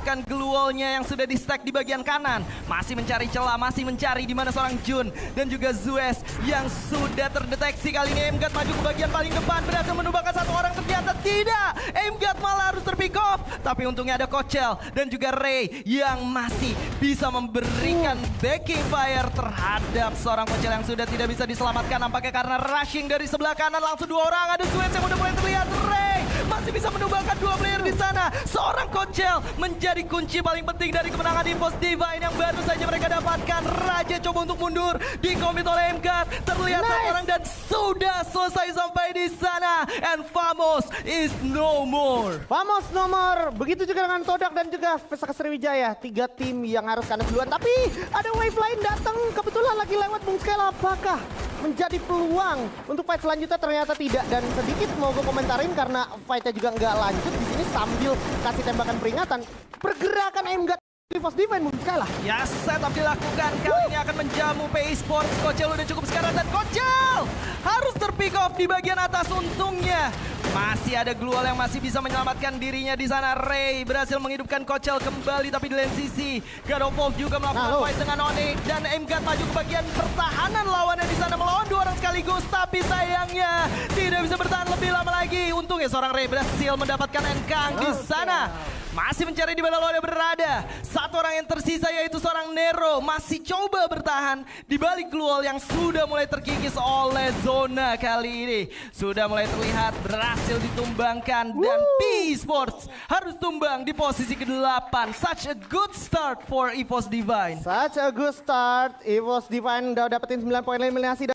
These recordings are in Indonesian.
mengaburkan glue wall-nya yang sudah di stack di bagian kanan. Masih mencari celah, masih mencari di mana seorang Jun dan juga Zues yang sudah terdeteksi. Kali ini Aimgat maju ke bagian paling depan, berhasil menumbangkan satu orang, ternyata tidak. Aimgat malah harus terpick off. Tapi untungnya ada Kochel dan juga Ray yang masih bisa memberikan backing fire terhadap seorang Kochel yang sudah tidak bisa diselamatkan. Nampaknya karena rushing dari sebelah kanan langsung dua orang. Ada Zues yang udah mulai terlihat. Ray masih bisa menumbangkan dua player di sana. Seorang Kochel menjadi kunci paling penting dari kemenangan EVOS Divine yang baru saja mereka dapatkan. Raja coba untuk mundur, dikomit oleh Aimgat. Terlihat satu orang dan sudah selesai sampai di sana. And Famos is no more. Famos nomor, begitu juga dengan Todak dan juga Vesaka Sriwijaya. 3 tim yang harus kanan duluan, tapi ada wave lain datang kebetulan lagi lewat Bung Skela. Apakah menjadi peluang untuk fight selanjutnya? Ternyata tidak, dan sedikit mau gue komentarin karena fightnya juga nggak lanjut di sini sambil kasih tembakan peringatan. Pergerakan Aimgat EVOS Divine Bung Skela. Ya, setup dilakukan. Kali ini akan menjamu PI Sports. Kochel udah cukup sekarang dan Kochel harus terpick off di bagian atas. Untungnya masih ada glue wall yang masih bisa menyelamatkan dirinya di sana. Ray berhasil menghidupkan Kochel kembali, tapi di lain sisi God of Wolf juga melakukan fight dengan Onyx dan Aimgat maju ke bagian pertahanan lawannya di sana melawan dua orang sekaligus, tapi sayangnya tidak bisa bertahan lebih lama lagi. Untungnya seorang Ray berhasil mendapatkan Enkang di sana. Masih mencari di mana lawannya berada. Satu orang yang tersisa yaitu seorang Nero masih coba bertahan di balik glue wall yang sudah mulai terkikis oleh zona kali ini. Sudah mulai terlihat berhasil ditumbangkan dan PI Sports harus tumbang di posisi ke-8. Such a good start for EVOS Divine. Such a good start. EVOS Divine udah dapetin 9 poin eliminasi.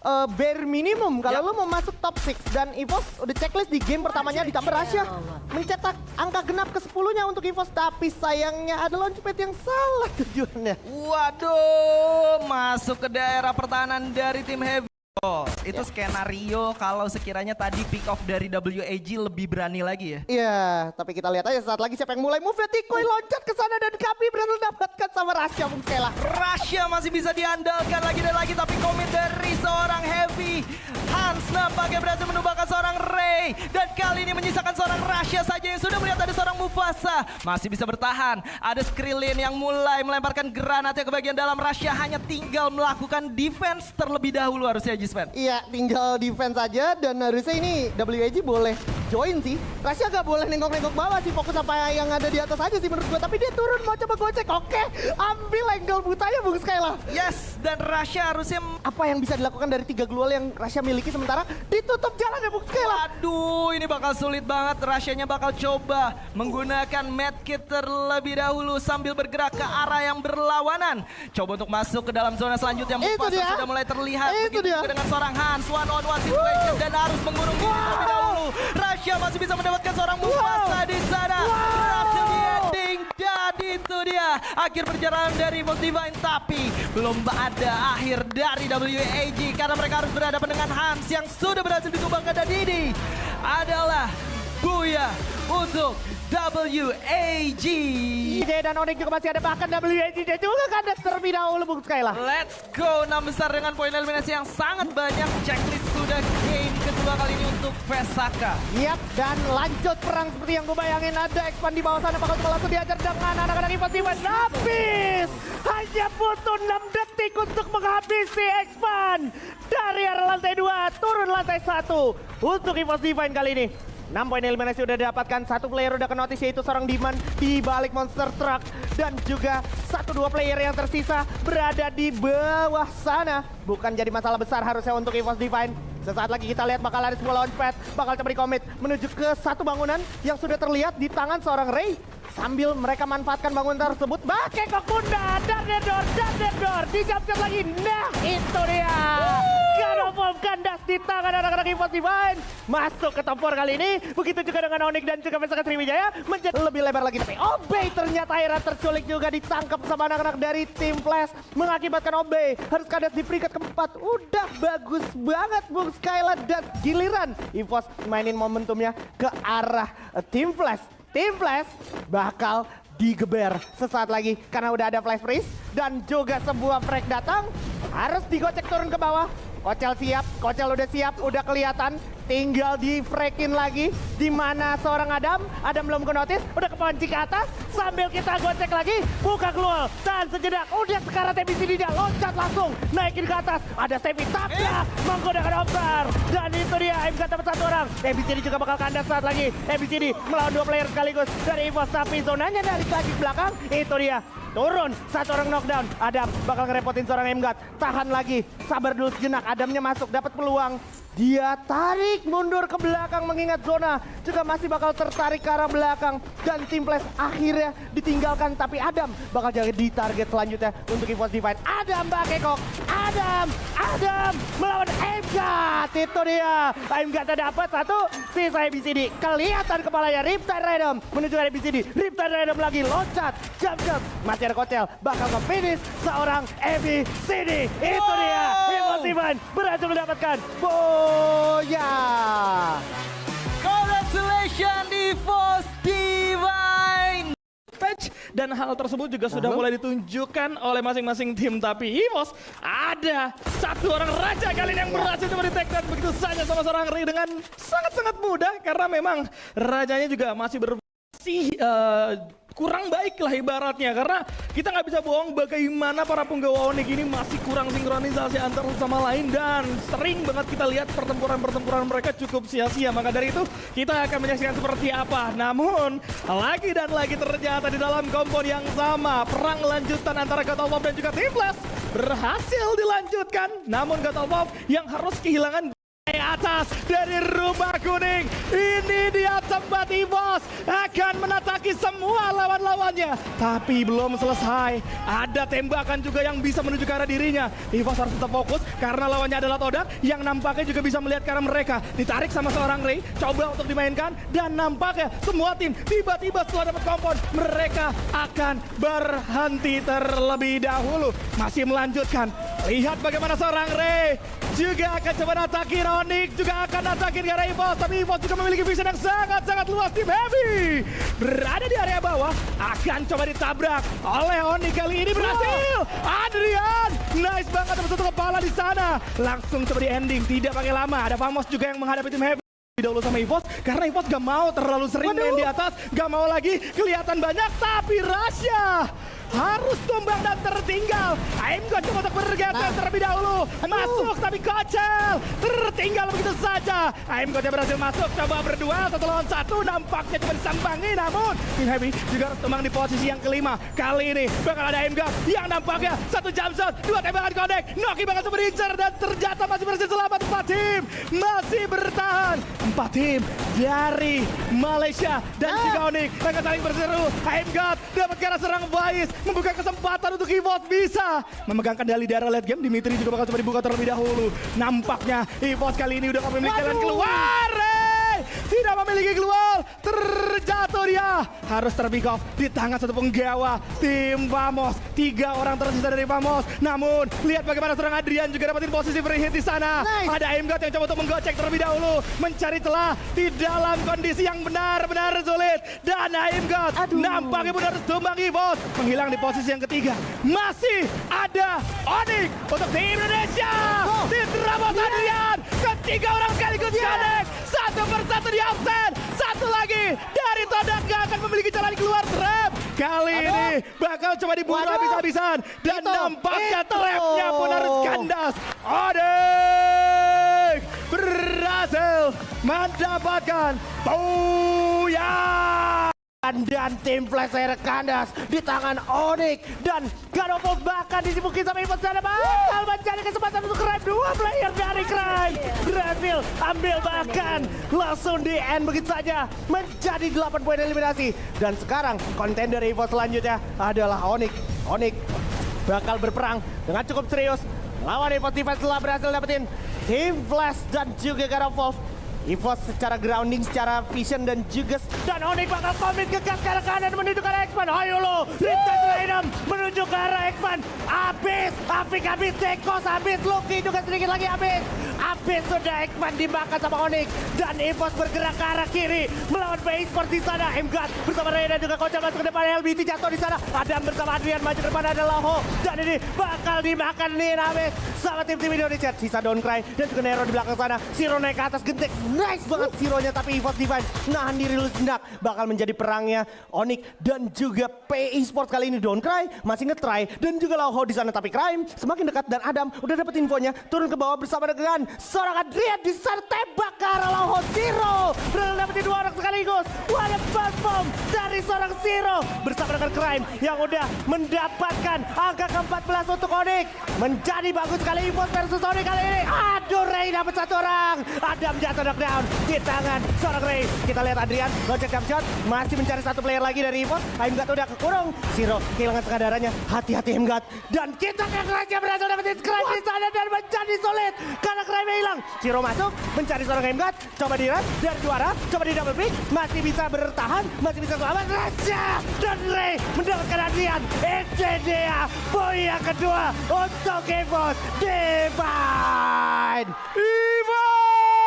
Bare minimum kalau lo mau masuk top 6, dan EVOS udah checklist di game pertamanya ditambah Rasya mencetak angka genap ke-10-nya untuk EVOS, tapi sayangnya ada launchpad yang salah tujuannya. Waduh, masuk ke daerah pertahanan dari tim Heavy. Oh, itu skenario kalau sekiranya tadi pick off dari WAG lebih berani lagi ya. Iya, tapi kita lihat aja saat lagi siapa yang mulai move. Tikoy loncat ke sana dan Kapi berhasil dapatkan sama Rasya Bung Skela. Rasya masih bisa diandalkan lagi dan lagi, tapi komit dari seorang Heavy. Hans nampaknya berhasil menumbangkan seorang Ray, dan kali ini menyisakan seorang Rasya saja yang sudah melihat ada seorang Mufasa. Masih bisa bertahan. Ada Skrillin yang mulai melemparkan granatnya ke bagian dalam. Rasya hanya tinggal melakukan defense terlebih dahulu harusnya Jispen. Iya, tinggal defense aja, dan harusnya ini WAG boleh join sih. Rasya gak boleh nengok-nengok bawah sih, fokus apa yang ada di atas aja sih menurut gue. Tapi dia turun mau coba gocek. Oke, ambil angle butanya Bung Skela. Yes, dan Rasya harusnya Apa yang bisa dilakukan dari 3 glue wall yang Rasya miliki sementara ditutup jalan ya Bung Skela. Aduh, ini bakal sulit banget. Rasyanya bakal coba menggunakan medkit terlebih dahulu sambil bergerak ke arah yang berlawanan. Coba untuk masuk ke dalam zona selanjutnya. Mufasa sudah mulai terlihat. Begitu juga dengan seorang Hans, one on one situation dan harus mengurung diri terlebih dahulu. Rasya masih bisa mendapatkan seorang Mufasa di sana. Berhasil di ending, dan itu dia akhir perjalanan dari EVOS Divine. Tapi belum ada akhir dari WAG karena mereka harus berhadapan dengan Hans yang sudah berhasil ditumbangkan, dan ini adalah Buya untuk WAG. Ide dan Onyx juga masih ada, bahkan WAG juga kandas terlebih dahulu Bung Skela. Let's go, 6 besar dengan poin eliminasi yang sangat banyak. Checklist sudah game kedua kali ini untuk Vesaka. Yap, dan lanjut perang seperti yang gue bayangin. Ada Expand di bawah sana, bakal langsung diajar dengan anak-anak EVOS Divine. Habis, hanya butuh 6 detik untuk menghabisi Expand. Dari arah lantai 2, turun lantai 1 untuk EVOS Divine kali ini. 6 poin eliminasi udah didapatkan, satu player udah ke notice yaitu seorang Diman di balik monster truck, dan juga 1-2 player yang tersisa berada di bawah sana. Bukan jadi masalah besar harusnya untuk EVOS Divine. Sesaat lagi kita lihat bakal ada sebuah launchpad, bakal coba di-commit menuju ke satu bangunan yang sudah terlihat di tangan seorang Ray. Sambil mereka manfaatkan bangunan tersebut, pakai Kokunda, dan Dedor, dijam-jam lagi. Nah, itu dia. God of Wolf kandas di tangan anak-anak EVOS Divine. Masuk ke top 4 kali ini. Begitu juga dengan Onyx dan juga Vesaka Sriwijaya. Menjadi lebih lebar lagi. Tapi Obey ternyata akhirnya terculik juga, ditangkap sama anak-anak dari tim Flash. Mengakibatkan Obey harus kandas di peringkat keempat. Udah bagus banget Bung Skela, dan giliran EVOS mainin momentumnya ke arah tim Flash. Tim Flash bakal digeber sesaat lagi karena udah ada Flash Freeze dan juga sebuah frag datang. Harus digocek turun ke bawah. Kocel siap, Kocel udah siap, udah kelihatan. Tinggal di freakin lagi. Di mana seorang Adam belum ke notice, udah kepancing ke atas. Sambil kita gocek lagi, buka keluar. Dan sejenak, udah sekarang TBC dia loncat langsung. Naikin ke atas, ada Stevie tabrak, menggunakan Optar. Dan itu dia, MK dapat satu orang. TBC juga bakal kandas saat lagi. TBC melawan dua player sekaligus dari EVOS. Tapi zonanya dari lagi ke belakang, itu dia. Turun, satu orang knockdown. Adam bakal ngerepotin seorang Emgat. Tahan lagi, sabar dulu sejenak. Adamnya masuk, dapat peluang. Dia tarik mundur ke belakang mengingat zona juga masih bakal tertarik ke arah belakang. Dan Team Flash akhirnya ditinggalkan. Tapi Adam bakal jadi di target selanjutnya untuk EVOS Divine. Adam Bakekok, Adam melawan Emgat. Itu dia, Emgat dapat satu, sisa ABCD. Kelihatan kepalanya, Riptide Random menuju ke ABCD. Riptide Random lagi loncat, jump. Masih ada Kocel, bakal ke finish seorang ABCD. Itu dia, EVOS Divine berhasil mendapatkan Boya. Congratulations EVOS Divine. Dan hal tersebut juga sudah mulai ditunjukkan oleh masing-masing tim. Tapi EVOS ada satu orang raja kali ini yang berhasil coba di take down begitu saja sama seorang Ray dengan sangat-sangat mudah. Karena memang rajanya juga masih kurang baik lah ibaratnya. Karena kita nggak bisa bohong bagaimana para penggawa Onyx ini masih kurang sinkronisasi antar sama lain. Dan sering banget kita lihat pertempuran-pertempuran mereka cukup sia-sia. Maka dari itu kita akan menyaksikan seperti apa. Namun lagi dan lagi ternyata di dalam kompon yang sama, perang lanjutan antara God of War dan juga Team Flash berhasil dilanjutkan. Namun God of War yang harus kehilangan atas dari rumah kuning. Ini dia tempat EVOS akan menataki semua lawan-lawannya. Tapi belum selesai. Ada tembakan juga yang bisa menuju ke arah dirinya. EVOS harus tetap fokus karena lawannya adalah Todak yang nampaknya juga bisa melihat ke arah mereka. Ditarik sama seorang Ray, coba untuk dimainkan. Dan nampaknya semua tim tiba-tiba setelah dapat kompon, mereka akan berhenti terlebih dahulu. Masih melanjutkan. Lihat bagaimana seorang Ray juga akan coba ataki Onyx, juga akan atakin ke arah EVOS. Tapi EVOS juga memiliki vision yang sangat-sangat luas. Tim Heavy berada di area bawah, akan coba ditabrak oleh Onyx. Kali ini berhasil. Adrian, nice banget dapat satu kepala di sana. Langsung coba di ending, tidak pakai lama. Ada Famos juga yang menghadapi tim Heavy dahulu sama EVOS, karena EVOS gak mau terlalu sering main di atas, gak mau lagi kelihatan banyak. Tapi Rasya harus tumbang dan tertinggal. Aimgon coba untuk bergeser terlebih dahulu. Masuk tapi Kocel tertinggal begitu saja. Aimgon berhasil masuk, coba berdua 1 lawan 1. Nampaknya cuma disambangi, namun Tim Heavy juga harus tumbang di posisi yang kelima. Kali ini bakal ada Aimgon yang nampaknya 1 jump shot, 2 tembakan connect. Noki bakal coba diincar dan ternyata masih berhasil selamat. 4 tim masih bertahan. 4 tim dari Malaysia dan juga Onyx mereka saling berseru. Aimgon dapat ke arah serang Bais, membuka kesempatan untuk EVOS bisa memegang kendali di arah late game. Dimitri juga bakal coba dibuka terlebih dahulu. Nampaknya EVOS kali ini udah memiliki jalan keluar. Tidak memiliki keluar, terjatuh dia. Harus terpick off di tangan satu penggawa tim Famos. 3 orang tersisa dari Famos. Namun lihat bagaimana seorang Adrian juga dapatin posisi free hit di sana. Ada Aimgot yang coba untuk menggocek terlebih dahulu, mencari celah di dalam kondisi yang benar-benar sulit. Dan Aimgot nampaknya pun harus tumbang EVOS. Menghilang di posisi yang ketiga. Masih ada Onyx untuk tim Indonesia. Tim Ramos Adrian. Ketiga orang sekaligus connect. Satu persatu di absen. Satu lagi dari Todak gak akan memiliki jalan keluar trap. Kali ini bakal coba dibunuh habis-habisan. Dan nampaknya trapnya pun harus kandas. Onyx berhasil mendapatkan Booyah. Dan tim Flash akhirnya kandas di tangan Onyx. Dan God of War bahkan disibukin sama EVOS sana bakal mencari kesempatan untuk Crime. 2 player dari Crime berhasil ambil, bahkan langsung di end begitu saja, menjadi 8 poin eliminasi. Dan sekarang kontender EVOS selanjutnya adalah Onyx. Onyx bakal berperang dengan cukup serius lawan EVOS Defense setelah berhasil dapetin tim Flash dan juga God of War. EVOS secara grounding, secara vision dan juga dan Onyx bakal komit ke gas ke arah kanan menuju ke arah X-Man. Ayo lo, Riptide Random menuju ke arah Ekman. Habis, Apik habis, Dekos habis, Lucky juga sedikit lagi habis. Habis sudah Ekman dimakan sama Onyx. Dan EVOS bergerak ke arah kiri melawan PI Sports di sana. Emgat bersama Ray dan juga Kocel masuk ke depan. LBT jatuh di sana. Adam bersama Adrian maju ke depan, ada Laho. Dan ini bakal dimakan nih habis sama tim-tim Indonesia. Sisa Doncry dan juga Nero di belakang sana. Zero naik ke atas, gentek. Nice banget Zero-nya, tapi EVOS Divine nahan diri lu sejenak. Bakal menjadi perangnya Onyx dan juga PI Sports kali ini. Doncry masih ngetry dan juga Laho di sana, tapi Crime semakin dekat dan Adam udah dapat infonya turun ke bawah bersama dengan seorang Adrian di sana, tembak ke arah Laho. Zero berhasil dapetin 2 orang sekaligus. What a perform dari seorang Zero bersama dengan Crime yang udah mendapatkan angka ke-14 untuk Onyx. Menjadi bagus sekali EVOS versus Onyx kali ini. Aduh, Ray dapat 1 orang. Adam jatuh knockdown di tangan seorang Ray. Kita lihat Adrian loncat jump shot, masih mencari 1 player lagi dari EVOS. Aimgat udah kekurung. Zero kehilangan setengah darahnya. Hati-hati Aimgat. Dan kita ke Crime berhasil dapetin Crime di sana dan menjadi sulit karena Crime hilang. Zero masuk mencari seorang Aimgat. Coba di-rush dari juara, coba di double pick, masih bisa bertahan, masih bisa selamat. Raja dan Ray mendapatkan Adrian. Itu dia poin yang kedua untuk EVOS Divine. EVOS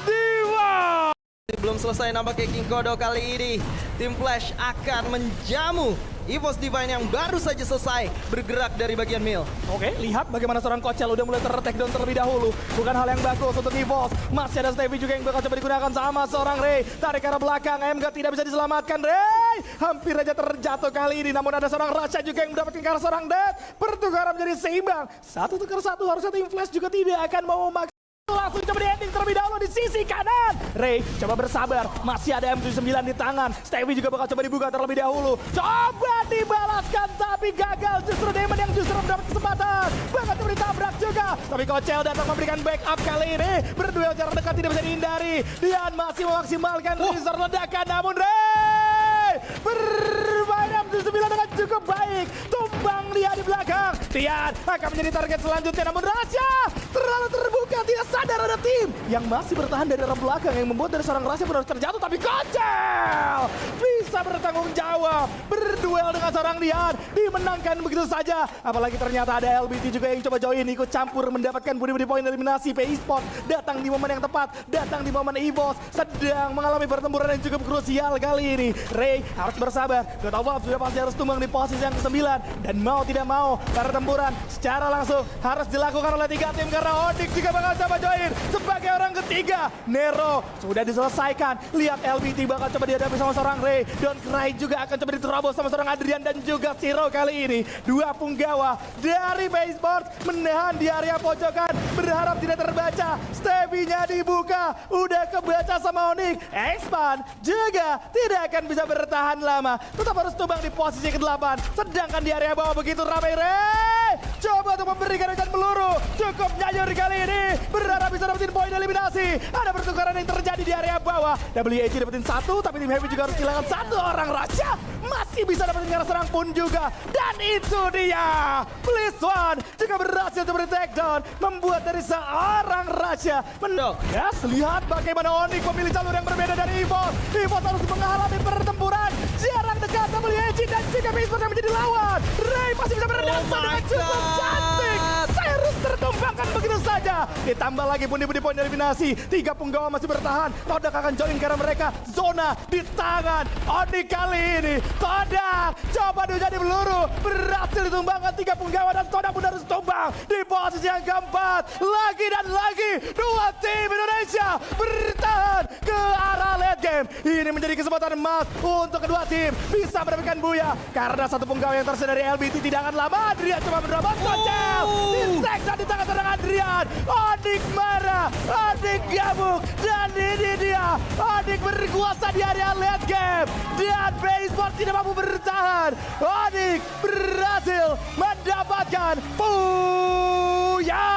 Divine! Belum selesai nampaknya King Kodo kali ini. Tim Flash akan menjamu EVOS Divine yang baru saja selesai bergerak dari bagian mil. Oke, lihat bagaimana seorang Kocel udah mulai ter-takedown terlebih dahulu. Bukan hal yang bagus untuk EVOS. Masih ada Stevie juga yang bakal coba digunakan sama seorang Ray. Tarik ke arah belakang, MG tidak bisa diselamatkan. Ray hampir aja terjatuh kali ini. Namun ada seorang Racha juga yang mendapatkan ke arah seorang Dead. Pertukaran menjadi seimbang. 1-1, harusnya tim Flash juga tidak akan mau memakai. Langsung coba di ending terlebih dahulu di sisi kanan. Ray coba bersabar, masih ada M79 di tangan. Stevie juga bakal coba dibuka terlebih dahulu. Coba dibalaskan tapi gagal. Justru Demon yang justru mendapat kesempatan. Bakal coba ditabrak juga. Tapi Kocel datang memberikan backup kali ini. Berduel jarak dekat tidak bisa dihindari. Dian masih memaksimalkan laser ledakan. Namun Ray bermain M79 dengan cukup baik. Tumbang dia di belakang. Dian akan menjadi target selanjutnya. Namun Raja terlalu terbuka, tidak sadar ada tim yang masih bertahan dari arah belakang yang membuat dari seorang Raja benar terjatuh. Tapi Kocel bisa bertanggung jawab, berduel dengan seorang Dian, dimenangkan begitu saja. Apalagi ternyata ada LBT juga yang coba join, ikut campur mendapatkan budi-budi poin eliminasi. PI Sports datang di momen yang tepat, datang di momen EVOS sedang mengalami pertempuran yang cukup krusial kali ini. Ray harus bersabar, Total Wolf sudah pasti harus tumbang di posisi yang ke-9 dan mau tidak mau pertempuran secara langsung harus dilakukan oleh 3 tim karena Onyx juga bakal coba join sebagai orang ketiga. Nero sudah diselesaikan. Lihat LBT bakal coba dihadapi sama seorang Ray. Doncry juga akan coba diterobos sama seorang Adrian dan juga Zero kali ini. 2 punggawa dari PI Sports menahan di area pojokan. Berharap tidak terbaca. Stevie-nya dibuka. Udah kebaca sama Onyx. Expand juga tidak akan bisa bertahan lama. Tetap harus tumbang di posisi ke-8. Sedangkan di area bawah begitu ramai. Ray coba untuk memberikan hujan peluru. Cukup nyayur kali ini. Berharap bisa dapetin poin eliminasi. Ada pertukaran yang terjadi di area bawah. WEG dapetin 1, tapi tim Heavy juga harus kehilangan 1 orang. Raja masih bisa dapetin karena serang pun juga. Dan itu dia. Please One juga berhasil untuk di-takedown. Membuat dari seorang Raja mendok. Yes, lihat bagaimana Onyx memilih jalur yang berbeda dari EVOS. EVOS harus mengalami pertempuran jarak dekat. WEG dan juga PI Sports yang menjadi lawan. Ray masih bisa berdasar dengan cukup cantik. Serus tertumbangkan begitu saja. Ditambah lagi pundi-pundi poin eliminasi. 3 punggawa masih bertahan. Todak akan join karena mereka zona di tangan Onyx kali ini. Todak coba diuji peluru. Berhasil ditumbangkan 3 punggawa dan Todak pun harus tumbang di posisi yang keempat. Lagi dan lagi 2 tim Indonesia bertahan ke arah late game. Ini menjadi kesempatan emas untuk kedua tim bisa mendapatkan buya. Karena 1 punggawa yang tersedia dari LBT tidak akan lama. Adrian coba menerobos. Kocel diseksa di tangan seorang Adrian. Onyx marah, Onyx gabung, dan ini dia. Onyx berkuasa di area late game. Dan PI Sports tidak mampu bertahan. Onyx berhasil mendapatkan buya.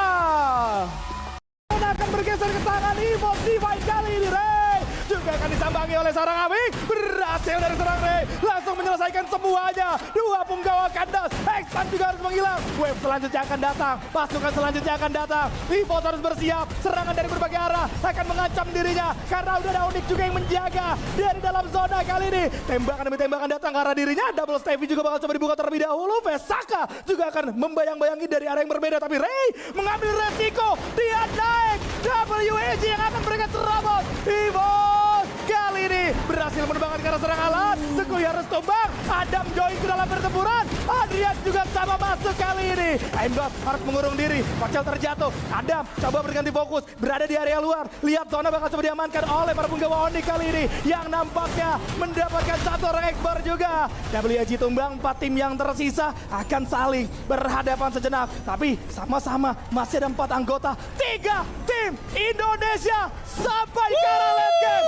Akan bergeser ke tangan EVOS Divine kali ini. Ray juga akan disambangi oleh seorang Apik. Berhasil dari seorang Ray langsung menyelesaikan semua dua punggawa kandas. Expan juga harus menghilang. Wave selanjutnya akan datang, pasukan selanjutnya akan datang. EVOS harus bersiap, serangan dari berbagai arah akan mengancam dirinya karena udah ada Onyx juga yang menjaga dari dalam zona kali ini. Tembakan demi tembakan datang ke arah dirinya. Double Stevie juga bakal coba dibuka terlebih dahulu. Vesaka juga akan membayang-bayangi dari arah yang berbeda, tapi Ray mengambil resiko. Dia naik, WAG yang akan memberikan serabut. EVOS kali ini berhasil menerbangkan ke arah serangan alat. Teguh harus tumbang. Adam join ke dalam pertempuran. Adrian juga sama masuk kali ini. Aimdot harus mengurung diri. Pacel terjatuh. Adam coba berganti fokus. Berada di area luar. Lihat zona bakal coba diamankan oleh para punggawa Onyx kali ini. Yang nampaknya mendapatkan satu orang ekbar juga. WAG tumbang. 4 tim yang tersisa akan saling berhadapan sejenak. Tapi sama-sama masih ada 4 anggota. 3 tim Indonesia sampai ke arah late game.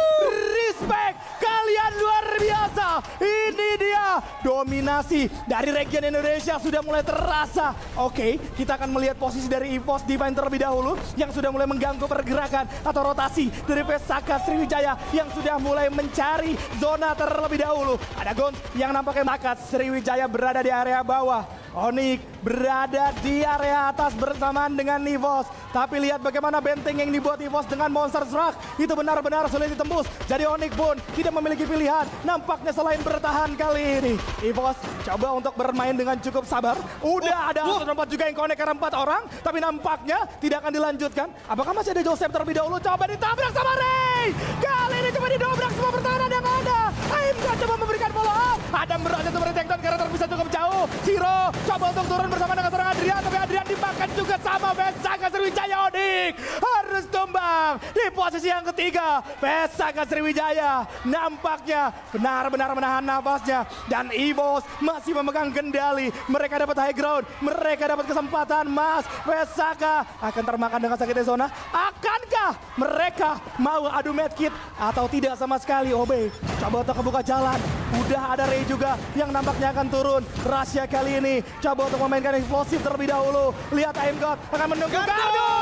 Respect, kalian luar biasa. Ini dia dominasi dari region Indonesia sudah mulai terasa. Oke, kita akan melihat posisi dari EVOS Divine terlebih dahulu yang sudah mulai mengganggu pergerakan atau rotasi dari Vesaka Sriwijaya yang sudah mulai mencari zona terlebih dahulu. Ada Gons yang nampaknya makat. Sriwijaya berada di area bawah. Onyx berada di area atas bersamaan dengan EVOS. Tapi lihat bagaimana benteng yang dibuat EVOS dengan Monster Truck. Itu benar-benar sulit ditembus. Jadi Onyx pun tidak memiliki pilihan. Nampaknya selain bertahan kali ini. EVOS coba untuk bermain dengan cukup sabar. Udah ada Aston 4 juga yang connect karena 4 orang. Tapi nampaknya tidak akan dilanjutkan. Apakah masih ada Joseph terlebih dahulu? Coba ditabrak sama Ray. Kali ini coba didobrak semua pertahanan yang ada. Aimdot coba memberikan follow up. Adam berhasil seperti takedown karena terpisah cukup jauh. Siro coba untuk turun bersama dengan seorang Adrian, tapi Adrian dimakan juga sama Vesaka Sriwijaya. Onyx harus tumbang di posisi yang ketiga. Vesaka Sriwijaya nampaknya benar-benar menahan nafasnya dan EVOS masih memegang kendali. Mereka dapat high ground, mereka dapat kesempatan. Mas Vesaka akan termakan dengan sakitnya zona. Akankah mereka mau adu medkit atau tidak sama sekali? Obe coba untuk membuka jalan. Udah ada Ray juga yang nampaknya akan turun. Rahasia kali ini coba untuk memainkan eksplosif terlebih dahulu. Lihat Aimgod akan menunggu Gardu.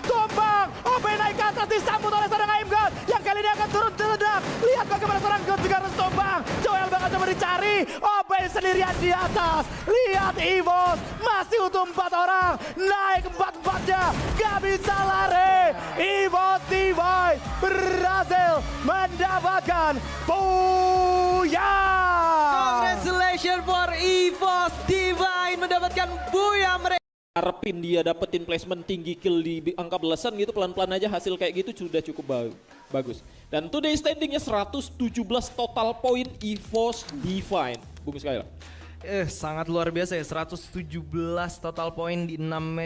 Tumbang. Obe naik ke atas disambut oleh seorang Aimgod yang kali ini akan turun terledak. Lihat bagaimana seorang God juga harus tumbang. Joel bakal coba dicari. Obe sendirian di atas. Lihat EVOS masih utuh 4 orang. Naik 4-4-nya. Gak bisa lari. EVOS Divine berhasil mendapatkan booyah. Congratulations for EVOS Divine mendapatkan booyah mereka. Harapin dia dapetin placement tinggi, kill di angka belasan gitu, pelan-pelan aja hasil kayak gitu sudah cukup bagus. Dan today standingnya 117 total point EVOS Divine. Bung Skyla. Sangat luar biasa ya, 117 total poin di 6 match.